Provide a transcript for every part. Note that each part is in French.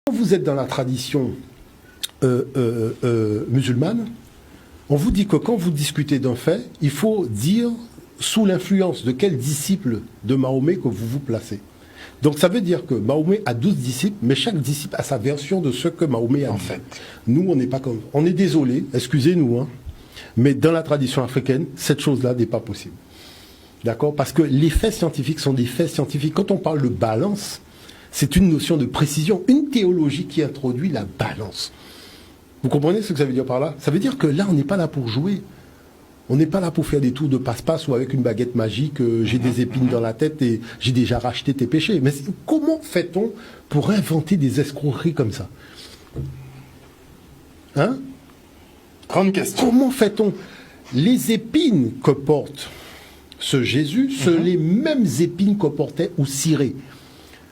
Quand vous êtes dans la tradition musulmane, on vous dit que quand vous discutez d'un fait, il faut dire sous l'influence de quel disciple de Mahomet que vous vous placez. Donc ça veut dire que Mahomet a 12 disciples, mais chaque disciple a sa version de ce que Mahomet a dit. En fait. Nous, on n'est pas comme... On est désolé, excusez-nous, hein, mais dans la tradition africaine, cette chose-là n'est pas possible. D'accord? Parce que les faits scientifiques sont des faits scientifiques. Quand on parle de balance, c'est une notion de précision, une théologie qui introduit la balance. Vous comprenez ce que ça veut dire par là? Ça veut dire que là, on n'est pas là pour jouer. On n'est pas là pour faire des tours de passe-passe ou avec une baguette magique, j'ai des épines dans la tête et j'ai déjà racheté tes péchés. Mais comment fait-on pour inventer des escroqueries comme ça? Hein? Grande question. Comment fait-on? Les épines que porte ce Jésus, sont les mêmes épines que portait Oussiré.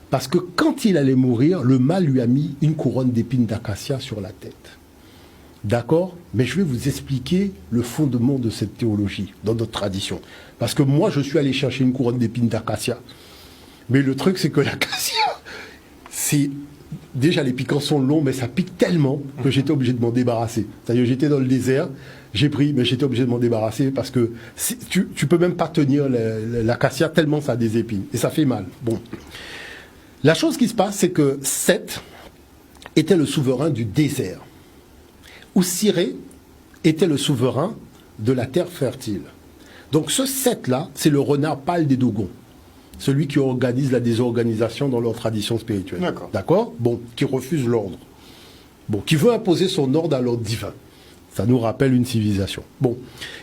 Parce que quand il allait mourir, le mal lui a mis une couronne d'épines d'acacia sur la tête. D'accord? Mais je vais vous expliquer le fondement de cette théologie, dans notre tradition. Parce que moi, je suis allé chercher une couronne d'épines d'acacia. Mais le truc, c'est que l'acacia, c'est... Déjà, les piquants sont longs, mais ça pique tellement que j'étais obligé de m'en débarrasser. C'est-à-dire, j'étais dans le désert, j'ai pris, mais j'étais obligé de m'en débarrasser parce que tu peux même pas tenir l'acacia tellement ça a des épines. Et ça fait mal. Bon. La chose qui se passe, c'est que Seth était le souverain du désert. Oussiré était le souverain de la terre fertile. Donc ce Seth-là, c'est le renard pâle des Dogons. Celui qui organise la désorganisation dans leur tradition spirituelle. D'accord? Bon, qui refuse l'ordre. Bon, qui veut imposer son ordre à l'ordre divin. Ça nous rappelle une civilisation. Bon.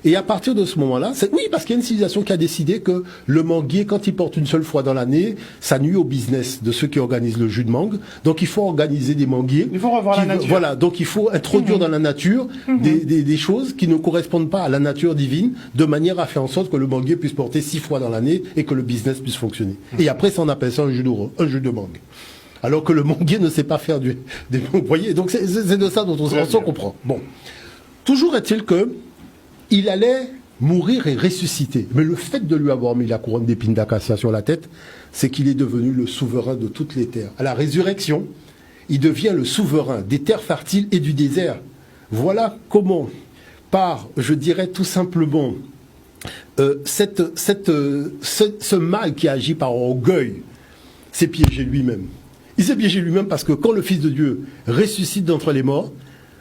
Et à partir de ce moment-là, oui, parce qu'il y a une civilisation qui a décidé que le manguier, quand il porte une seule fois dans l'année, ça nuit au business de ceux qui organisent le jus de mangue. Donc il faut organiser des manguiers. Il faut revoir la nature. Voilà, donc il faut introduire dans la nature des choses qui ne correspondent pas à la nature divine, de manière à faire en sorte que le manguier puisse porter 6 fois dans l'année et que le business puisse fonctionner. Et après, ça on appelle ça un jus de mangue. Alors que le manguier ne sait pas faire des mangues. Vous voyez, donc c'est de ça dont on s'en comprend. Bon. Toujours est-il qu'il allait mourir et ressusciter. Mais le fait de lui avoir mis la couronne d'épines d'acacia sur la tête, c'est qu'il est devenu le souverain de toutes les terres. À la résurrection, il devient le souverain des terres fertiles et du désert. Voilà comment, par, je dirais tout simplement, ce mal qui agit par orgueil, s'est piégé lui-même. Il s'est piégé lui-même parce que quand le Fils de Dieu ressuscite d'entre les morts,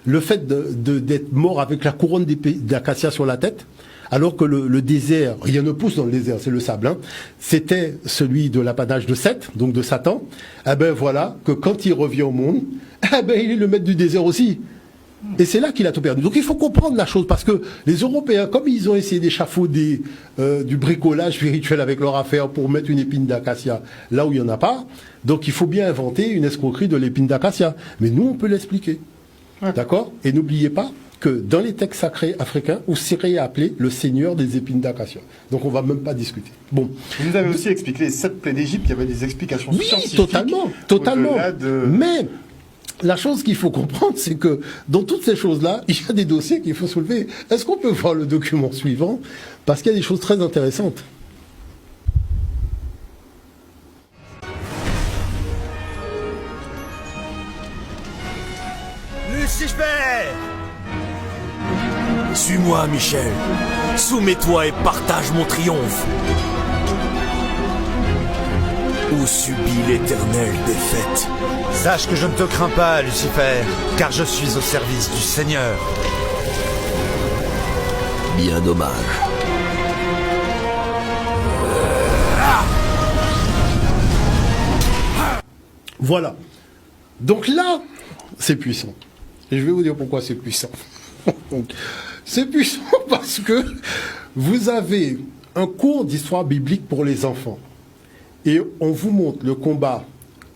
le fait d'être mort avec la couronne d'acacia sur la tête, alors que le désert, rien ne pousse dans le désert, c'est le sable, hein, c'était celui de l'apanage de Seth, donc de Satan, eh ben voilà, que quand il revient au monde, eh ben il est le maître du désert aussi. Et c'est là qu'il a tout perdu. Donc il faut comprendre la chose, parce que les Européens, comme ils ont essayé d'échafauder du bricolage spirituel avec leur affaire pour mettre une épine d'acacia là où il n'y en a pas, donc il faut bien inventer une escroquerie de l'épine d'acacia. Mais nous, on peut l'expliquer. D'accord? Et n'oubliez pas que dans les textes sacrés africains, Oussiré est appelé le seigneur des épines d'acacia. Donc on ne va même pas discuter. Bon. Vous nous avez aussi expliqué les 7 plaies d'Égypte, il y avait des explications scientifiques. Oui, totalement. Mais la chose qu'il faut comprendre, c'est que dans toutes ces choses-là, il y a des dossiers qu'il faut soulever. Est-ce qu'on peut voir le document suivant? Parce qu'il y a des choses très intéressantes. Lucifer! Suis-moi, Michel. Soumets-toi et partage mon triomphe. Ou subis l'éternelle défaite. Sache que je ne te crains pas, Lucifer, car je suis au service du Seigneur. Bien dommage. Voilà. Donc là, c'est puissant. Et je vais vous dire pourquoi c'est puissant. C'est puissant parce que vous avez un cours d'histoire biblique pour les enfants. Et on vous montre le combat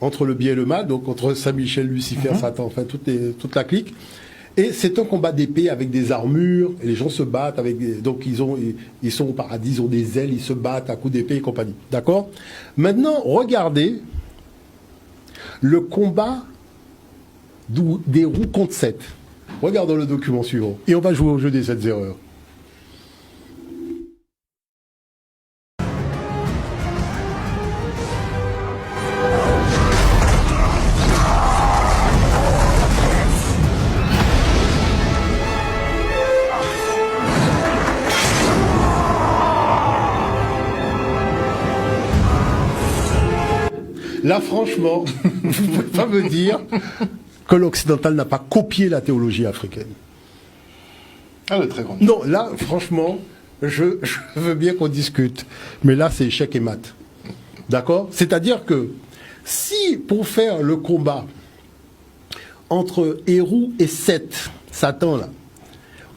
entre le bien et le mal, donc entre Saint-Michel, Lucifer, Satan, enfin toute la clique. Et c'est un combat d'épée avec des armures, et les gens se battent avec des... Donc ils sont au paradis, ils ont des ailes, ils se battent à coups d'épée et compagnie. D'accord? Maintenant, regardez le combat des roues contre 7. Regardons le document suivant. Et on va jouer au jeu des 7 erreurs. Là, franchement, vous ne pouvez pas me dire que l'occidental n'a pas copié la théologie africaine. Ah, le très grand. Non, là, franchement, je veux bien qu'on discute. Mais là, c'est échec et mat. D'accord? C'est-à-dire que si, pour faire le combat entre Hérou et Seth, Satan, là,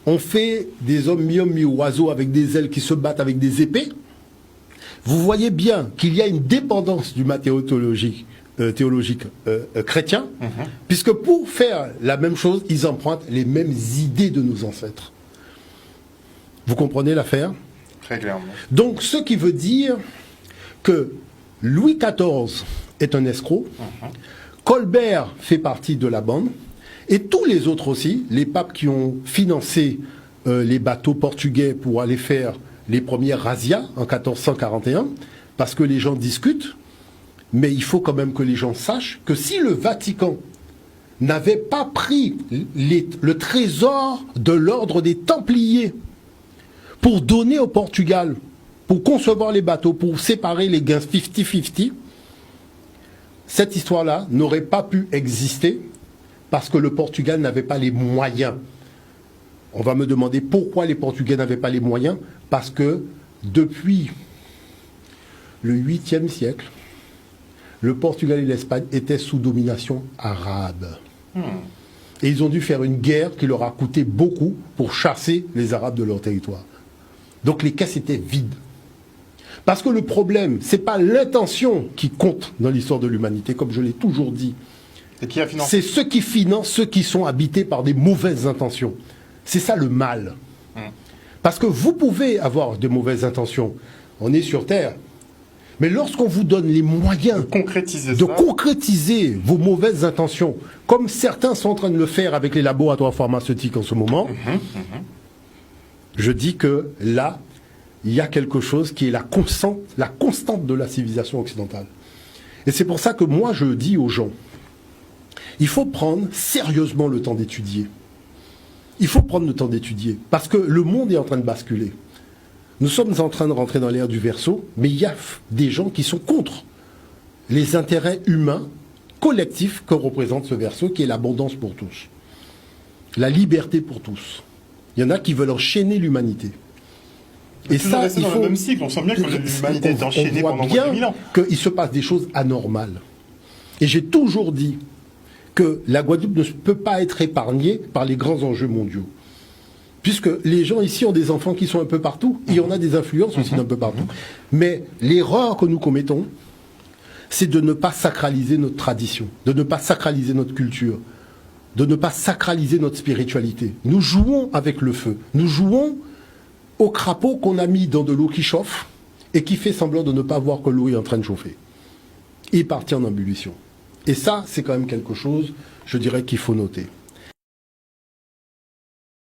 on fait des hommes mi-hommes, mi-oiseaux avec des ailes qui se battent avec des épées, vous voyez bien qu'il y a une dépendance du matériau théologique chrétien, puisque pour faire la même chose, ils empruntent les mêmes idées de nos ancêtres. Vous comprenez l'affaire? Très clairement. Donc, ce qui veut dire que Louis XIV est un escroc, Colbert fait partie de la bande, et tous les autres aussi, les papes qui ont financé les bateaux portugais pour aller faire les premières razzias en 1441, parce que les gens discutent, mais il faut quand même que les gens sachent que si le Vatican n'avait pas pris le trésor de l'ordre des Templiers pour donner au Portugal, pour concevoir les bateaux, pour séparer les gains 50-50, cette histoire-là n'aurait pas pu exister parce que le Portugal n'avait pas les moyens. On va me demander pourquoi les Portugais n'avaient pas les moyens. Parce que depuis le 8e siècle, le Portugal et l'Espagne étaient sous domination arabe. Et ils ont dû faire une guerre qui leur a coûté beaucoup pour chasser les Arabes de leur territoire. Donc les caisses étaient vides. Parce que le problème, ce n'est pas l'intention qui compte dans l'histoire de l'humanité, comme je l'ai toujours dit. Et qui a financé? C'est ceux qui financent ceux qui sont habités par des mauvaises intentions. C'est ça le mal. Parce que vous pouvez avoir de mauvaises intentions. On est sur Terre. Mais lorsqu'on vous donne les moyens de concrétiser vos mauvaises intentions, comme certains sont en train de le faire avec les laboratoires pharmaceutiques en ce moment, je dis que là, il y a quelque chose qui est la constante de la civilisation occidentale. Et c'est pour ça que moi, je dis aux gens, il faut prendre sérieusement le temps d'étudier. Il faut prendre le temps d'étudier, parce que le monde est en train de basculer. Nous sommes en train de rentrer dans l'ère du Verseau, mais il y a des gens qui sont contre les intérêts humains collectifs que représente ce Verseau, qui est l'abondance pour tous, la liberté pour tous. Il y en a qui veulent enchaîner l'humanité. Et ça, il faut... le même cycle. On sent bien que l'humanité est enchaînée pendant moins de 1000 ans. Qu'il se passe des choses anormales. Et j'ai toujours dit que la Guadeloupe ne peut pas être épargnée par les grands enjeux mondiaux. Puisque les gens ici ont des enfants qui sont un peu partout, il y en a des influences aussi d'un peu partout. Mais l'erreur que nous commettons, c'est de ne pas sacraliser notre tradition, de ne pas sacraliser notre culture, de ne pas sacraliser notre spiritualité. Nous jouons avec le feu. Nous jouons au crapaud qu'on a mis dans de l'eau qui chauffe et qui fait semblant de ne pas voir que l'eau est en train de chauffer. Il est parti en ébullition. Et ça, c'est quand même quelque chose, je dirais, qu'il faut noter.